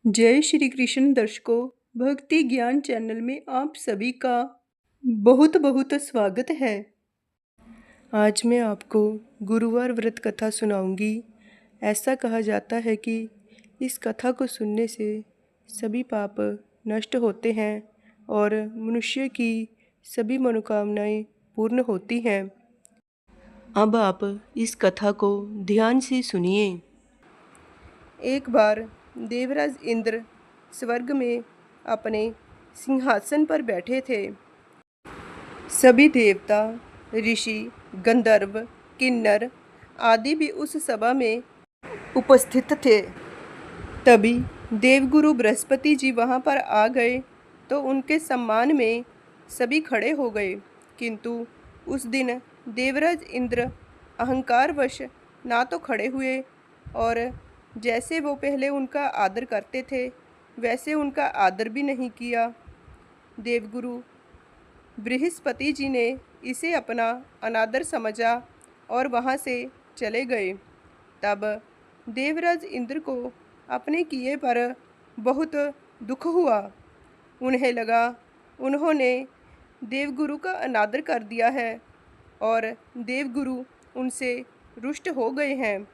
जय श्री कृष्ण दर्शकों, भक्ति ज्ञान चैनल में आप सभी का बहुत बहुत स्वागत है। आज मैं आपको गुरुवार व्रत कथा सुनाऊंगी। ऐसा कहा जाता है कि इस कथा को सुनने से सभी पाप नष्ट होते हैं और मनुष्य की सभी मनोकामनाएं पूर्ण होती हैं। अब आप इस कथा को ध्यान से सुनिए। एक बार देवराज इंद्र स्वर्ग में अपने सिंहासन पर बैठे थे। सभी देवता, ऋषि, गंधर्व, किन्नर आदि भी उस सभा में उपस्थित थे। तभी देवगुरु बृहस्पति जी वहां पर आ गए तो उनके सम्मान में सभी खड़े हो गए। किंतु उस दिन देवराज इंद्र अहंकारवश ना तो खड़े हुए और जैसे वो पहले उनका आदर करते थे वैसे उनका आदर भी नहीं किया। देवगुरु बृहस्पति जी ने इसे अपना अनादर समझा और वहाँ से चले गए। तब देवराज इंद्र को अपने किए पर बहुत दुख हुआ। उन्हें लगा उन्होंने देवगुरु का अनादर कर दिया है और देवगुरु उनसे रुष्ट हो गए हैं।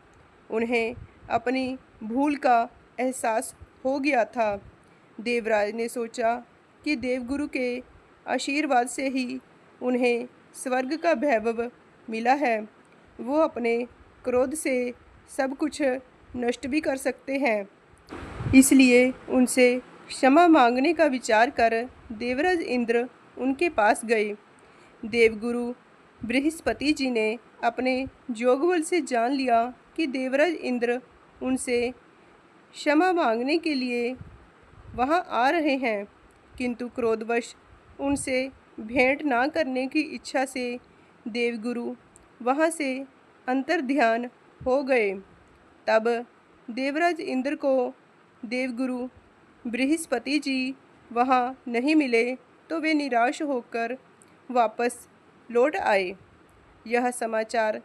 उन्हें अपनी भूल का एहसास हो गया था। देवराज ने सोचा कि देवगुरु के आशीर्वाद से ही उन्हें स्वर्ग का वैभव मिला है। वो अपने क्रोध से सब कुछ नष्ट भी कर सकते हैं। इसलिए उनसे क्षमा मांगने का विचार कर देवराज इंद्र उनके पास गए। देवगुरु बृहस्पति जी ने अपने जोगबल से जान लिया कि देवराज इंद्र उनसे क्षमा मांगने के लिए वहां आ रहे हैं, किंतु क्रोधवश उनसे भेंट ना करने की इच्छा से देवगुरु वहां से अंतर्ध्यान हो गए। तब देवराज इंद्र को देवगुरु बृहस्पति जी वहां नहीं मिले तो वे निराश होकर वापस लौट आए। यह समाचार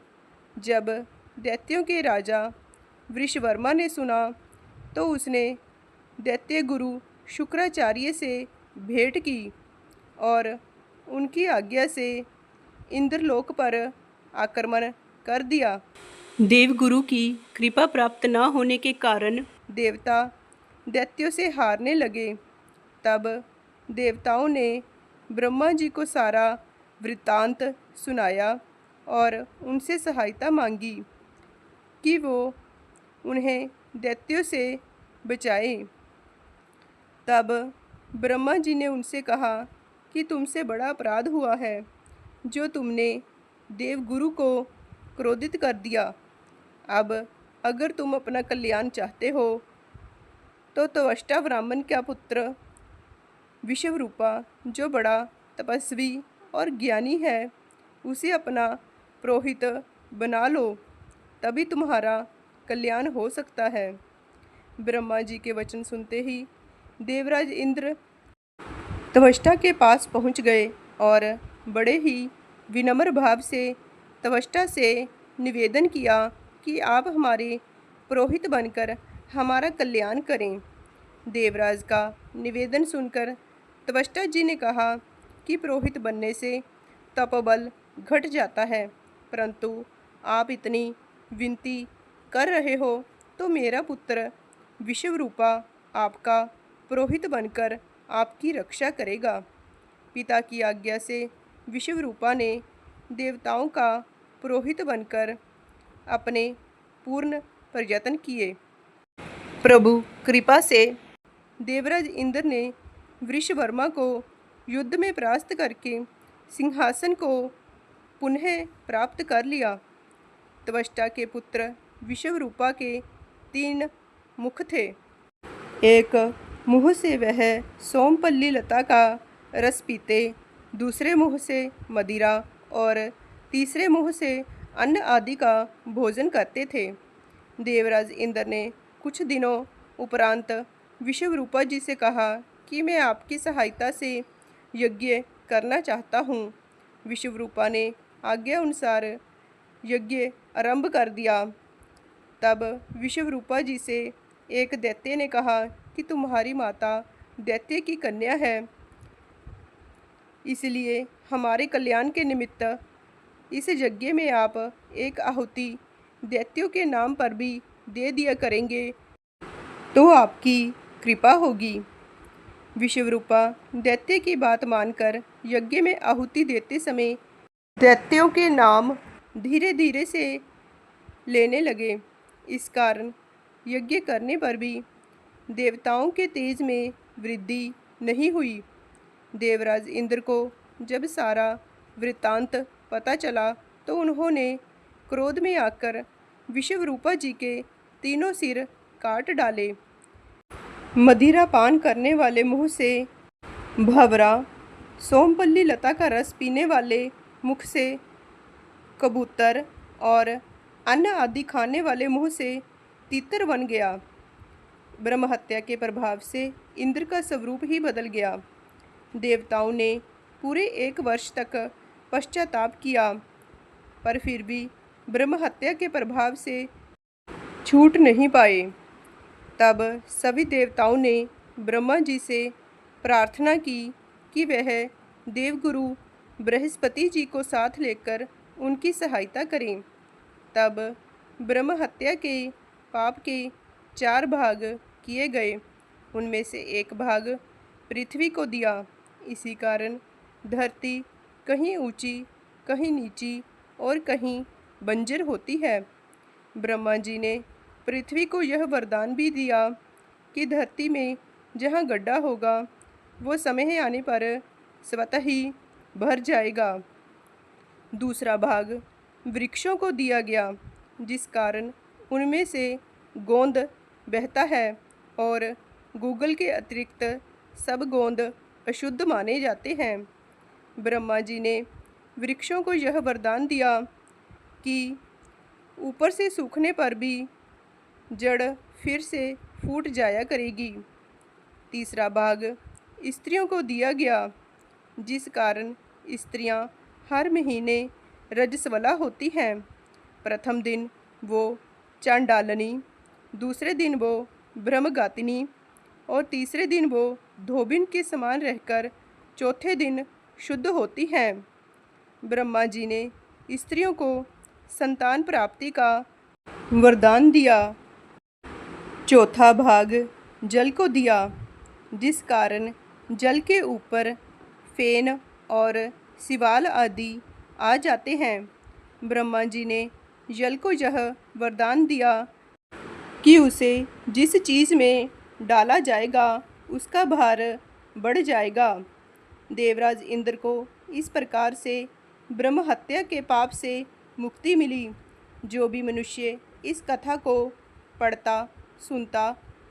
जब दैत्यों के राजा वृषवर्मा ने सुना तो उसने दैत्य गुरु शुक्राचार्य से भेंट की और उनकी आज्ञा से इंद्रलोक पर आक्रमण कर दिया। देवगुरु की कृपा प्राप्त न होने के कारण देवता दैत्यों से हारने लगे। तब देवताओं ने ब्रह्मा जी को सारा वृत्तांत सुनाया और उनसे सहायता मांगी कि वो उन्हें दैत्यों से बचाए। तब ब्रह्मा जी ने उनसे कहा कि तुमसे बड़ा अपराध हुआ है जो तुमने देवगुरु को क्रोधित कर दिया। अब अगर तुम अपना कल्याण चाहते हो तो त्वष्टा ब्राह्मण का पुत्र विश्वरूपा जो बड़ा तपस्वी और ज्ञानी है उसे अपना पुरोहित बना लो, तभी तुम्हारा कल्याण हो सकता है। ब्रह्मा जी के वचन सुनते ही देवराज इंद्र त्वष्टा के पास पहुंच गए और बड़े ही विनम्र भाव से त्वष्टा से निवेदन किया कि आप हमारे पुरोहित बनकर हमारा कल्याण करें। देवराज का निवेदन सुनकर त्वष्टा जी ने कहा कि पुरोहित बनने से तपोबल घट जाता है, परंतु आप इतनी विनती कर रहे हो तो मेरा पुत्र विश्वरूपा आपका पुरोहित बनकर आपकी रक्षा करेगा। पिता की आज्ञा से विश्वरूपा ने देवताओं का पुरोहित बनकर अपने पूर्ण प्रयत्न किए। प्रभु कृपा से देवराज इंद्र ने वृषवर्मा को युद्ध में परास्त करके सिंहासन को पुनः प्राप्त कर लिया। त्वष्टा के पुत्र विश्वरूपा के 3 मुख थे। एक मुंह से वह सोमपल्ली लता का रस पीते, दूसरे मुंह से मदिरा और तीसरे मुंह से अन्न आदि का भोजन करते थे। देवराज इंद्र ने कुछ दिनों उपरांत विश्वरूपा जी से कहा कि मैं आपकी सहायता से यज्ञ करना चाहता हूँ। विश्वरूपा ने आज्ञा अनुसार यज्ञ आरंभ कर दिया। तब विश्वरूपा जी से एक दैत्य ने कहा कि तुम्हारी माता दैत्य की कन्या है, इसलिए हमारे कल्याण के निमित्त इस यज्ञ में आप एक आहुति दैत्यों के नाम पर भी दे दिया करेंगे तो आपकी कृपा होगी। विश्वरूपा दैत्य की बात मानकर यज्ञ में आहुति देते समय दैत्यों के नाम धीरे धीरे से लेने लगे। इस कारण यज्ञ करने पर भी देवताओं के तेज में वृद्धि नहीं हुई। देवराज इंद्र को जब सारा वृत्तांत पता चला तो उन्होंने क्रोध में आकर विश्वरूपा जी के तीनों सिर काट डाले। मदिरा पान करने वाले मुंह से, भंवरा सोमपल्ली लता का रस पीने वाले मुख से, कबूतर और अन्न आदि खाने वाले मुंह से तीतर बन गया। ब्रह्महत्या के प्रभाव से इंद्र का स्वरूप ही बदल गया। देवताओं ने पूरे 1 वर्ष तक पश्चाताप किया, पर फिर भी ब्रह्महत्या के प्रभाव से छूट नहीं पाए। तब सभी देवताओं ने ब्रह्मा जी से प्रार्थना की कि वह देवगुरु बृहस्पति जी को साथ लेकर उनकी सहायता करें। तब ब्रह्महत्या के पाप के 4 भाग किए गए। उनमें से एक भाग पृथ्वी को दिया। इसी कारण धरती कहीं ऊंची, कहीं नीची और कहीं बंजर होती है। ब्रह्मा जी ने पृथ्वी को यह वरदान भी दिया कि धरती में जहाँ गड्ढा होगा वो समय आने पर स्वतः ही भर जाएगा। दूसरा भाग वृक्षों को दिया गया, जिस कारण उनमें से गोंद बहता है और गूगल के अतिरिक्त सब गोंद अशुद्ध माने जाते हैं। ब्रह्मा जी ने वृक्षों को यह वरदान दिया कि ऊपर से सूखने पर भी जड़ फिर से फूट जाया करेगी। तीसरा भाग स्त्रियों को दिया गया, जिस कारण स्त्रियां हर महीने रजस्वला होती हैं। प्रथम दिन वो चांडालनी, दूसरे दिन वो ब्रह्मगातिनी और तीसरे दिन वो धोबिन के समान रहकर चौथे दिन शुद्ध होती हैं। ब्रह्मा जी ने स्त्रियों को संतान प्राप्ति का वरदान दिया। चौथा भाग जल को दिया, जिस कारण जल के ऊपर फेन और शिवाल आदि आ जाते हैं। ब्रह्मा जी ने जल को यह वरदान दिया कि उसे जिस चीज़ में डाला जाएगा उसका भार बढ़ जाएगा। देवराज इंद्र को इस प्रकार से ब्रह्महत्या के पाप से मुक्ति मिली। जो भी मनुष्य इस कथा को पढ़ता, सुनता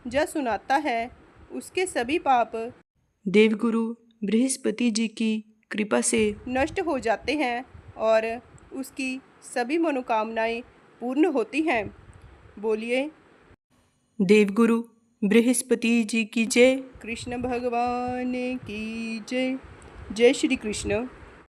या सुनाता है, उसके सभी पाप देवगुरु बृहस्पति जी की कृपा से नष्ट हो जाते हैं और उसकी सभी मनोकामनाएं पूर्ण होती हैं। बोलिए देवगुरु बृहस्पति जी की जय। कृष्ण भगवान की जय। जय श्री कृष्ण।